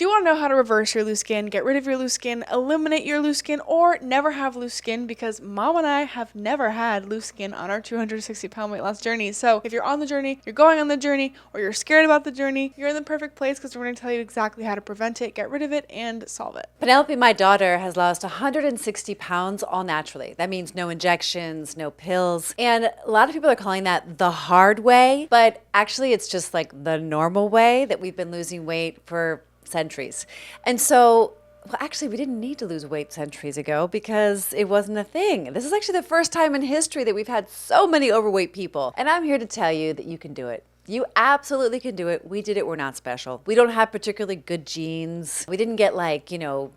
Do you want to know how to reverse your loose skin, get rid of your loose skin, eliminate your loose skin, or never have loose skin? Because Mom and I have never had loose skin on our 260-pound weight loss journey. So if you're on the journey, you're going on the journey, or you're scared about the journey, you're in the perfect place because we're going to tell you exactly how to prevent it, get rid of it, and solve it. Penelope, my daughter, has lost 160 pounds all naturally. That means no injections, no pills. And a lot of people are calling that the hard way, but actually it's just like the normal way that we've been losing weight for centuries. And so, well, actually, we didn't need to lose weight centuries ago because it wasn't a thing. This is actually the first time in history that we've had so many overweight people. And I'm here to tell you that you can do it. You absolutely can do it. We did it. We're not special. We don't have particularly good genes. We didn't get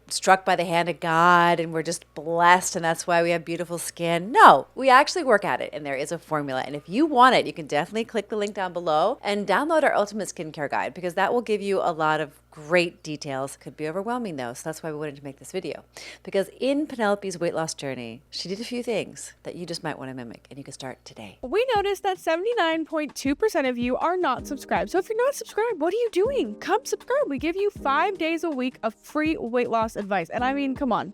struck by the hand of God and we're just blessed and that's why we have beautiful skin. No, we actually work at it and there is a formula. And if you want it, you can definitely click the link down below and download our Ultimate Skincare Guide because that will give you a lot of great details. Could be overwhelming though, so that's why we wanted to make this video. Because in Penelope's weight loss journey, she did a few things that you just might want to mimic and you can start today. We noticed that 79.2% of you are not subscribed. So if you're not subscribed, what are you doing? Come subscribe. We give you 5 days a week of free weight loss advice. And I mean, come on.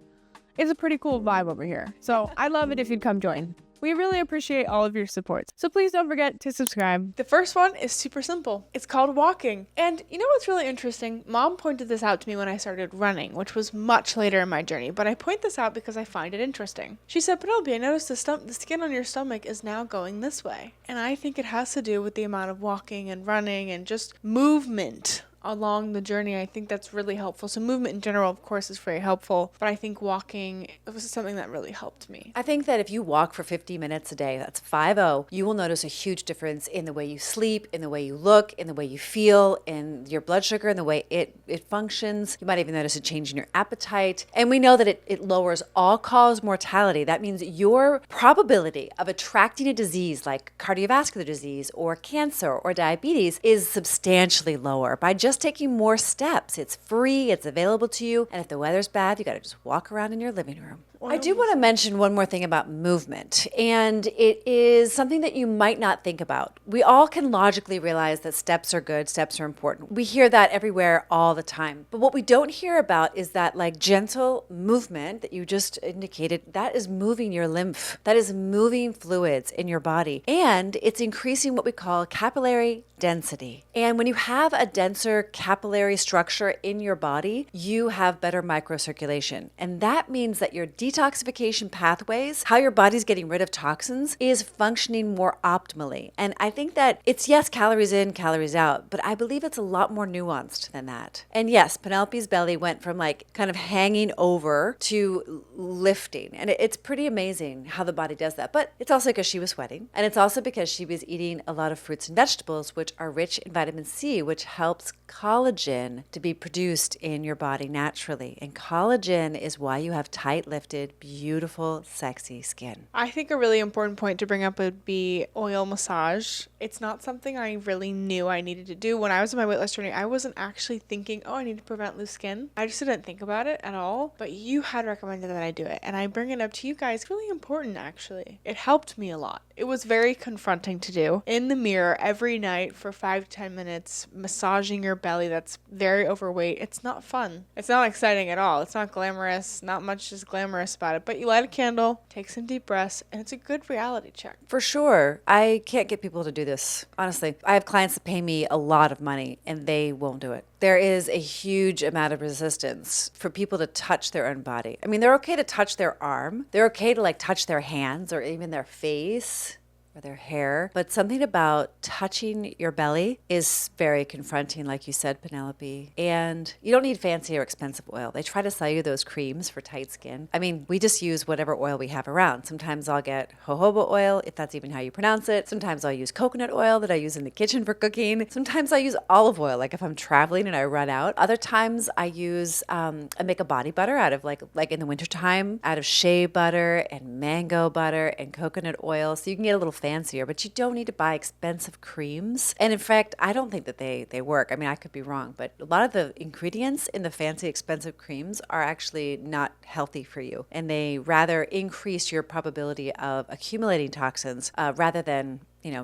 It's a pretty cool vibe over here. So I'd love it if you'd come join. We really appreciate all of your support. So please don't forget to subscribe. The first one is super simple. It's called walking. And you know what's really interesting? Mom pointed this out to me when I started running, which was much later in my journey. But I point this out because I find it interesting. She said, Penelope, I noticed the skin on your stomach is now going this way. And I think it has to do with the amount of walking and running and just movement along the journey. I think that's really helpful. So movement in general, of course, is very helpful, but I think walking was something that really helped me. I think that if you walk for 50 minutes a day, that's 5-0, you will notice a huge difference in the way you sleep, in the way you look, in the way you feel, in your blood sugar, in the way it functions. You might even notice a change in your appetite. And we know that it lowers all-cause mortality. That means your probability of attracting a disease like cardiovascular disease or cancer or diabetes is substantially lower by just taking more steps. It's free, it's available to you, and if the weather's bad, you got to just walk around in your living room. I do want to mention one more thing about movement, and it is something that you might not think about. We all can logically realize that steps are good, steps are important. We hear that everywhere all the time. But what we don't hear about is that gentle movement that you just indicated, that is moving your lymph. That is moving fluids in your body, and it's increasing what we call capillary density. And when you have a denser capillary structure in your body, you have better microcirculation. And that means that your detoxification pathways, how your body's getting rid of toxins, is functioning more optimally. And I think that it's, yes, calories in, calories out, but I believe it's a lot more nuanced than that. And yes, Penelope's belly went from kind of hanging over to lifting. And it's pretty amazing how the body does that. But it's also because she was sweating. And it's also because she was eating a lot of fruits and vegetables, which are rich in vitamin C, which helps collagen to be produced in your body naturally. And collagen is why you have tight lifted, beautiful, sexy skin. I think a really important point to bring up would be oil massage. It's not something I really knew I needed to do. When I was on my weight loss journey, I wasn't actually thinking, I need to prevent loose skin. I just didn't think about it at all. But you had recommended that I do it. And I bring it up to you guys. Really important, actually. It helped me a lot. It was very confronting to do. In the mirror every night for 5 to 10 minutes, massaging your belly that's very overweight. It's not fun. It's not exciting at all. It's not glamorous. Not much is glamorous about it. But you light a candle, take some deep breaths, and it's a good reality check. For sure. I can't get people to do this. Honestly, I have clients that pay me a lot of money and they won't do it. There is a huge amount of resistance for people to touch their own body. I mean, they're okay to touch their arm. They're okay to touch their hands or even their face or their hair. But something about touching your belly is very confronting, like you said, Penelope. And you don't need fancy or expensive oil. They try to sell you those creams for tight skin. I mean, we just use whatever oil we have around. Sometimes I'll get jojoba oil, if that's even how you pronounce it. Sometimes I'll use coconut oil that I use in the kitchen for cooking. Sometimes I use olive oil, if I'm traveling and I run out. Other times I use, I make a body butter out of like in the wintertime, out of shea butter and mango butter and coconut oil. So you can get a little fancier, but you don't need to buy expensive creams. And in fact, I don't think that they work. I mean, I could be wrong, but a lot of the ingredients in the fancy expensive creams are actually not healthy for you. And they rather increase your probability of accumulating toxins rather than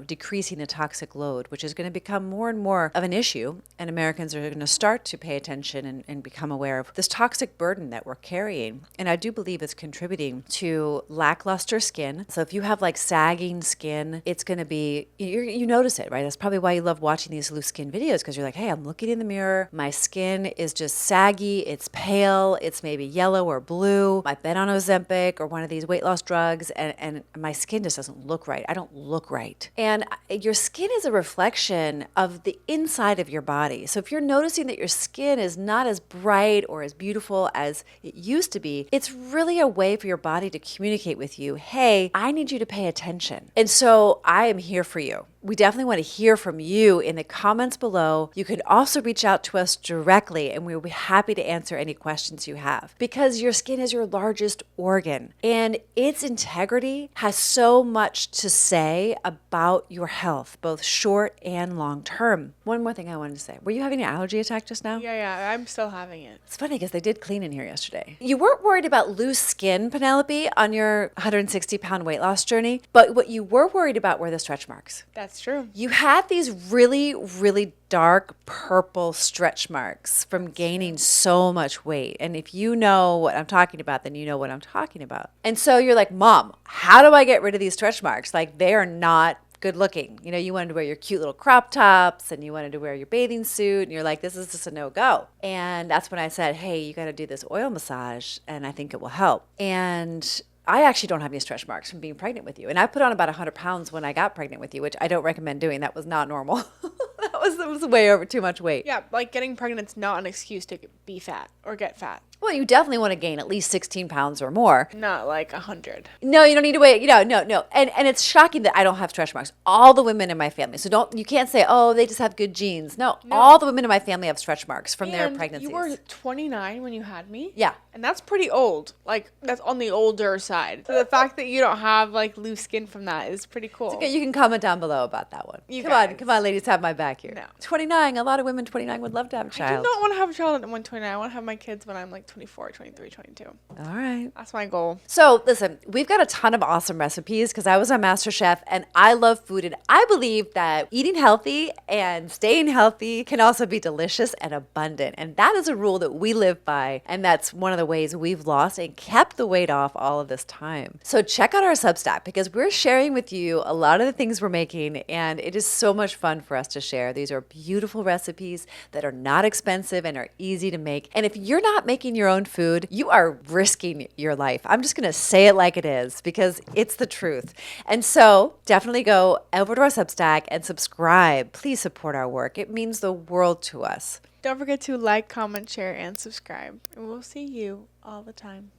decreasing the toxic load, which is going to become more and more of an issue. And Americans are going to start to pay attention and become aware of this toxic burden that we're carrying. And I do believe it's contributing to lackluster skin. So if you have like sagging skin, it's going to be, you notice it, right? That's probably why you love watching these loose skin videos, because you're like, hey, I'm looking in the mirror. My skin is just saggy. It's pale. It's maybe yellow or blue. I've been on Ozempic or one of these weight loss drugs, and my skin just doesn't look right. I don't look right. And your skin is a reflection of the inside of your body. So if you're noticing that your skin is not as bright or as beautiful as it used to be, it's really a way for your body to communicate with you, hey, I need you to pay attention. And so I am here for you. We definitely want to hear from you in the comments below. You can also reach out to us directly, and we'll be happy to answer any questions you have, because your skin is your largest organ and its integrity has so much to say about your health, both short and long term. One more thing I wanted to say. Were you having an allergy attack just now? Yeah, I'm still having it. It's funny because they did clean in here yesterday. You weren't worried about loose skin, Penelope, on your 160-pound weight loss journey, but what you were worried about were the stretch marks. That's true. You had these really, really dark purple stretch marks from gaining so much weight. And if you know what I'm talking about, then you know what I'm talking about. And so you're like, Mom, how do I get rid of these stretch marks? Like, they are not good looking. You wanted to wear your cute little crop tops and you wanted to wear your bathing suit, and you're like, this is just a no-go. And that's when I said, hey, you got to do this oil massage and I think it will help. And I actually don't have any stretch marks from being pregnant with you. And I put on about 100 pounds when I got pregnant with you, which I don't recommend doing. That was not normal. That was way over too much weight. Yeah, like getting pregnant's not an excuse to be fat or get fat. Well, you definitely want to gain at least 16 pounds or more. Not like 100. No, you don't need to weigh, no. And it's shocking that I don't have stretch marks. All the women in my family. So you can't say, oh, they just have good genes. No, all the women in my family have stretch marks from their pregnancies. You were 29 when you had me? Yeah. And that's pretty old. Like, that's on the older side. So the fact that you don't have like loose skin from that is pretty cool. It's okay, you can comment down below about that one. Come on, ladies, have my back here. No. 29, a lot of women 29 would love to have a child. I do not want to have a child at 129. I want to have my kids when I'm like 24, 23, 22. All right. That's my goal. So listen, we've got a ton of awesome recipes because I was on MasterChef and I love food, and I believe that eating healthy and staying healthy can also be delicious and abundant. And that is a rule that we live by, and that's one of the ways we've lost and kept the weight off all of this time. So check out our Substack, because we're sharing with you a lot of the things we're making, and it is so much fun for us to share. These are beautiful recipes that are not expensive and are easy to make. And if you're not making your own food, you are risking your life. I'm just going to say it like it is, because it's the truth. And so definitely go over to our Substack and subscribe. Please support our work. It means the world to us. Don't forget to like, comment, share, and subscribe. And we'll see you all the time.